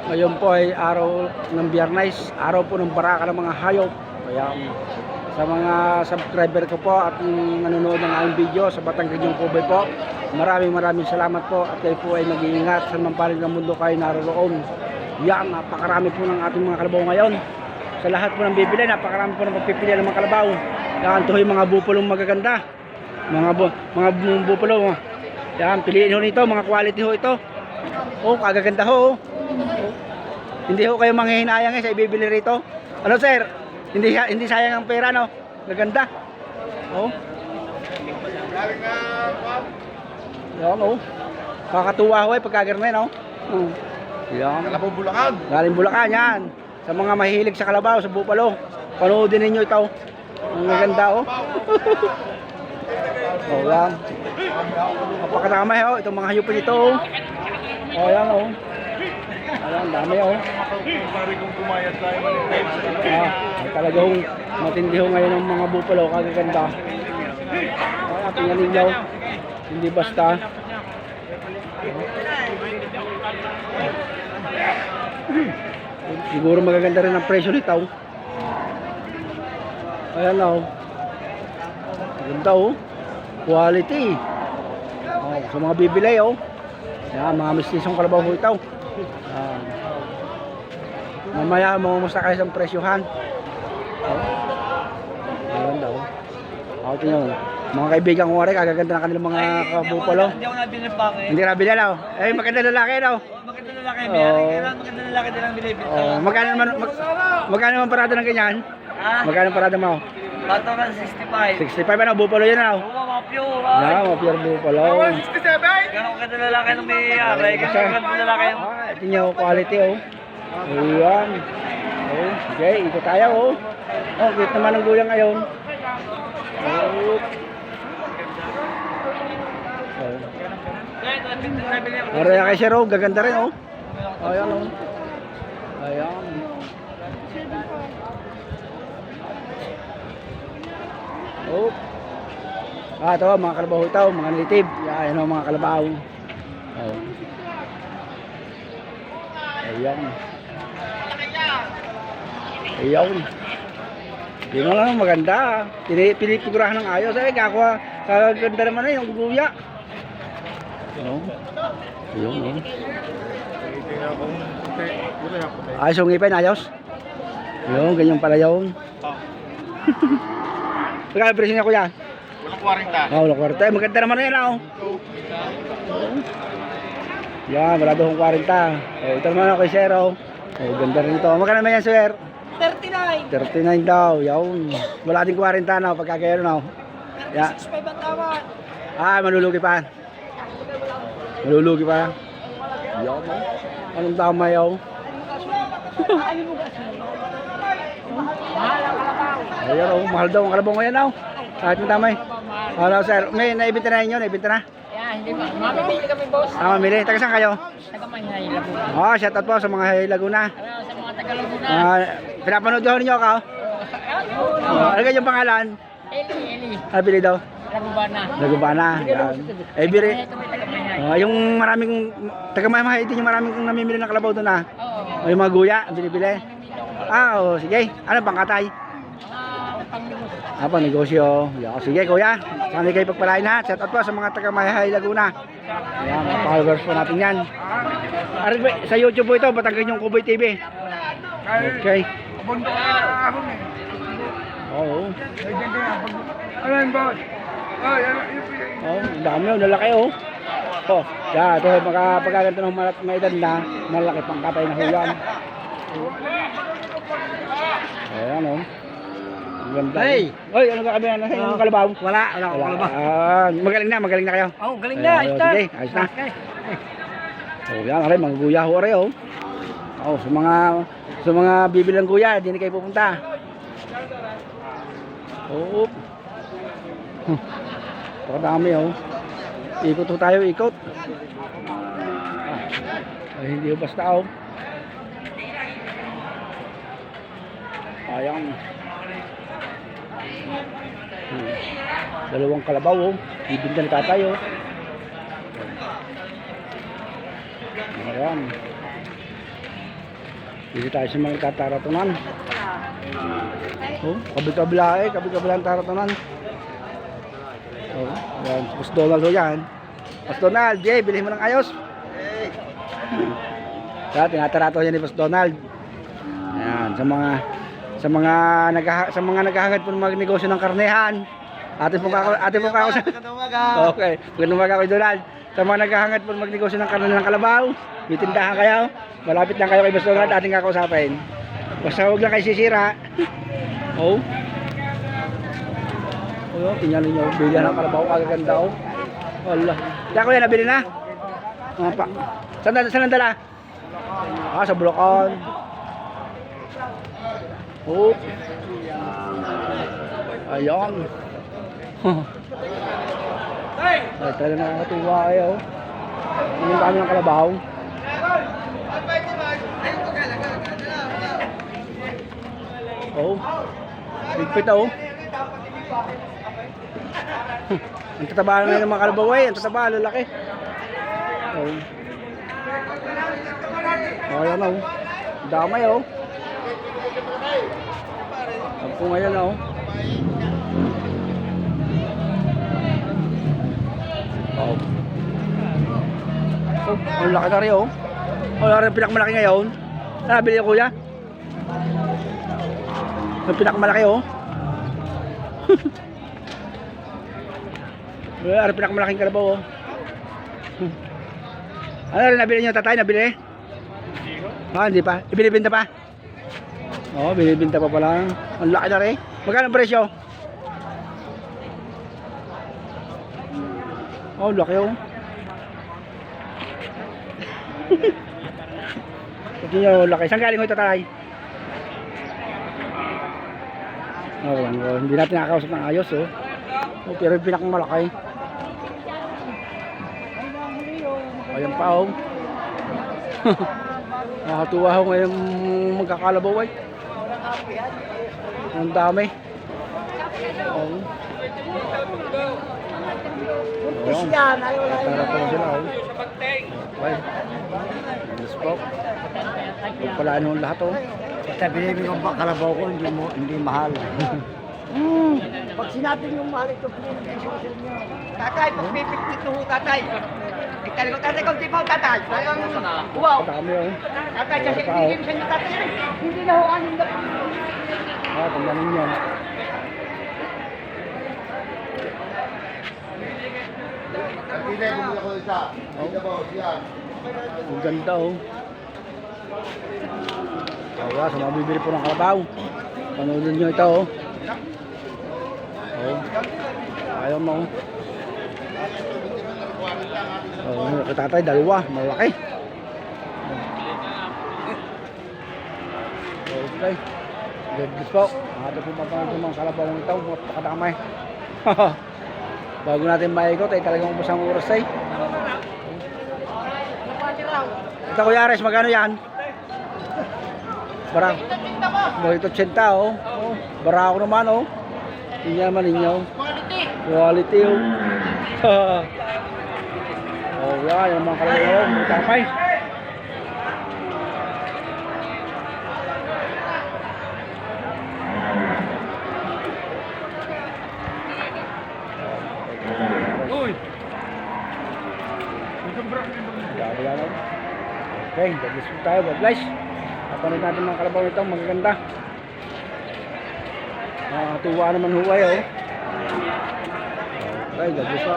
Ngayon po ay araw ng Biyernes, araw po ng baraka ng mga hayop. Kaya sa mga subscriber ko po at nanonood ng aking video sa Batang Region Cubay po, maraming salamat po at kayo po ay mag-iingat sa mampalig ng mundo kayo naroroon. Yan, napakarami po ng ating mga kalabaw ngayon. Sa lahat po ng bibili, napakarami po ng pagpipili ng mga kalabaw. Yan, ito yung mga bupulong magaganda. Mga bupulong. Yan, piliin ho nito, mga quality ho ito. Oh, kagaganda ho. Oh. Hindi ho kayo manghihinayang sa ibibili rito. Ano sir? Hindi sayang ang pera no. Gaganda. Oh. Yan oh. Kakatuwa ho ay pagkagarne no. Oh. Yan. Kalabaw Bulacan. Galing Bulacan yan. Sa mga mahilig sa kalabaw, sa bupalo. Panoodin ninyo ito. Ang gaganda oh. Oh yan. Napakadamay oh. Itong mga hayop ito oh. Oh yan oh. Ayan, dami oh. Pare kong pumayat tayo manitay. Talagang matindi ho ngayon ng mga bupalo, kagaganda. Tingnan ninyo. Hindi basta. Siguro magaganda rin ang presyo nito. Ayan oh. Ganda oh. Quality. Oh, sa mga bibili oh. Yan, mga mistisong kalabaw ho ito. Mamaya mamumusta kayo sa presyohan. Ayan daw. Ako tingnan mo. Mga kaibigan ko rin, kagaganda na kanilang mga kabupalo. Hindi ako nabili ng bakit. Hindi nabili daw. Eh, maganda lalaki daw. Maganda lalaki. Kailangan maganda lalaki din ang bilibili. Magkano naman parada ng ganyan? Magkano parada mo? Patokan 65. 65 ano, bupalo yan daw. Oo, mga pure. Mga pure bupalo. 67? Ganun maganda lalaki ng may aray. Ganun maganda lalaki yung... Tingnan mo, quality oh. Ayan. Oh, okay, ito tayo oh. Oh, cute naman ang guyang ngayon. Oh. Araya kay Shero, gaganda rin oh. Ayan oh. Ayan. Oh. Ito mga kalabaw ito, mga native. Ayan oh, mga kalabaw. Oh. Ayan. Ayan. Tingnan lang, maganda. Pinipigurahan ng ayos. Ay, kaganda naman na yung guya. Oh. Ayan, oh. Ayos yung ngipin, ayos. Yun, ganyan pala yun. Magkano presyo niya, kuya? Walang 40. Oh, walang 40. Maganda naman na yan, oh. Yan, wala doon 40. Oh, ito naman ako kay Sir, oh. Oh, ganda rin ito. Magkano naman yan, Sir? 39. 39 daw, yun. Wala din 40 na, pagkakaya na. Yeah. 65 ang tawad. Malulugi pa. Malulugi pa. Yan, oh. Anong tama yaw? Ayan, oh. Mahal daw ang kalabaw ngayon, oh. Kahit mo tamay. Hello, Sir. May naibinta na ninyo, naibinta na? Hindi ba? Mamimili kami, boss. Mamili. Taga saan kayo? Taga Manhay, Laguna. Oh, shout out po sa mga Hay Laguna. Sa mga taga Laguna. Pinapanood nyo ninyo ako. Ano kanyang pangalan? Eli. Abili daw. Lagubana. Nagubana. Yan. Eh, biri. Kami taga Manhay. Yung maraming, taga Mahay din yung maraming namimili ng kalabaw doon ah. Oo. O yung mga guya, ang binibili. Oh, sige. Ano bang katay? Pang negosyo. Yan. Sige kuya. Sana kayo pagpalain ha. Shout out po sa mga taga Mahay Laguna. Yan, mga followers po natin yan. Sa YouTube po ito, Batang Region Cubay TV. Okay. Oo. Ano yun, boss? Oh, ang dami yun, lalaki oh. Oh, yeah, ito pagkaganto ng may edad na, malaki pang katay na huyan. Ayan oh. Ang ganda. Hey! Oy, ano ka kami na yung kalabaw? Wala akong kalabaw. Magaling na kayo. Oh, galing na. Sige, ayos na. Oh, yan, aray, mga guya ho aray oh. Oh, sa mga bibilang guya, hindi na kayo pupunta. Oh. Pakadami oh. Ikot ho tayo, ikot. Ay, hindi ho basta oh. Ayan. Dalawang kalabaw oh. Ibinta ni tatay oh. Ayan. Dito tayo sa mga tataratunan. Oh, kabila-kabila kabila-kabila ang taratunan. Oh, yan, Boss Donald ho yan. Boss Donald, Jay, bilhin mo ng ayos. Kaya tinatarato yan ni Boss Donald. Ayan, sa mga naghahangad po magnegosyo ng karnehan. Ate po kako sa. Okay, magandang umaga kay Donald. Sa mga naghahangad po magnegosyo ng karnehan ng kalabaw, may tindahan kayo. Malapit lang kayo kay Boss Donald, ating kakausapin. Basta huwag lang kayo sisira. Oh. Oh, tingnan niyo, bigyan ng kalabaw, kagaganda oh. Wala. Kaya ko yan, nabili na. Mga pa. Saan dala? Ah, sa Bulacan. Oh. Ayan. Ay, talaga nakakatuwa kayo. Tingnan kami ng kalabaw. Oh. Bigpit oh. Ang tataba na ng mga kalabaw eh. Ang tataba, lalaki. Oh. Oh, ayan oh. Damay oh. Ako ngayon oh. Oh. Oh, ang laki na rin oh. Oh, ang pinakamalaki ngayon. Nabili ko kuya. Ang pinakamalaki oh. Wala rin pinakamalaking kalabaw oh. Ano rin nabili nyo tatay? Nabili? Ah, hindi pa. Ibinibinta pa? Oo, binibinta pa pala. Ang laki na rin. Magkano ang presyo? Oh, laki oh. Ito nyo, laki. Saan galing ko ito tatay? Oh, hindi natin nakakausap ng ayos oh. Oh, pero yung pinakamalaki. Ayan pa oh. Nakatuwa ho ngayon magkakalabaw ay. Ang dami. Oh. Ayan. Tara pa sila oh. Okay. Yes po. Pagpalaan ho lahat oh. Basta binibig ang kalabaw ko, hindi mahal. Pag sinabi nyo mahal ito, pinibigay siya sa inyo. Tatay, pag pipikit ho, tatay. Tatay, kung di pa ho, tatay. Wow. Ang dami oh. Tatay, kasi ibigay mo sa inyo, tatay. Hindi na ho, aning na. Ah, tingnan ninyo. Ang ganda oh. Awa, sa mga bibili po ng kalabaw. Panoodin nyo ito oh. Oh. Ayaw mo oh. Oh, katatay, dalawa, malaki. Okay. Good po. Ato po mapanood yung mga kalabaw ng ito. Makadamay. Bago natin maikot ay talagang ubos ang oras ay. Ito Kuya Ares, magkano yan? Barang. Bakit 80 oh. Barako naman oh. Tingnan naman ninyo. Quality oh. Oh, yan yung mga kalabaw. May tamay. Uy! Okay, bagis po tayo, guys. Kapanood natin mga kalabaw nito, magaganda. Nakakatuwa naman huway oh. Okay, bagis po.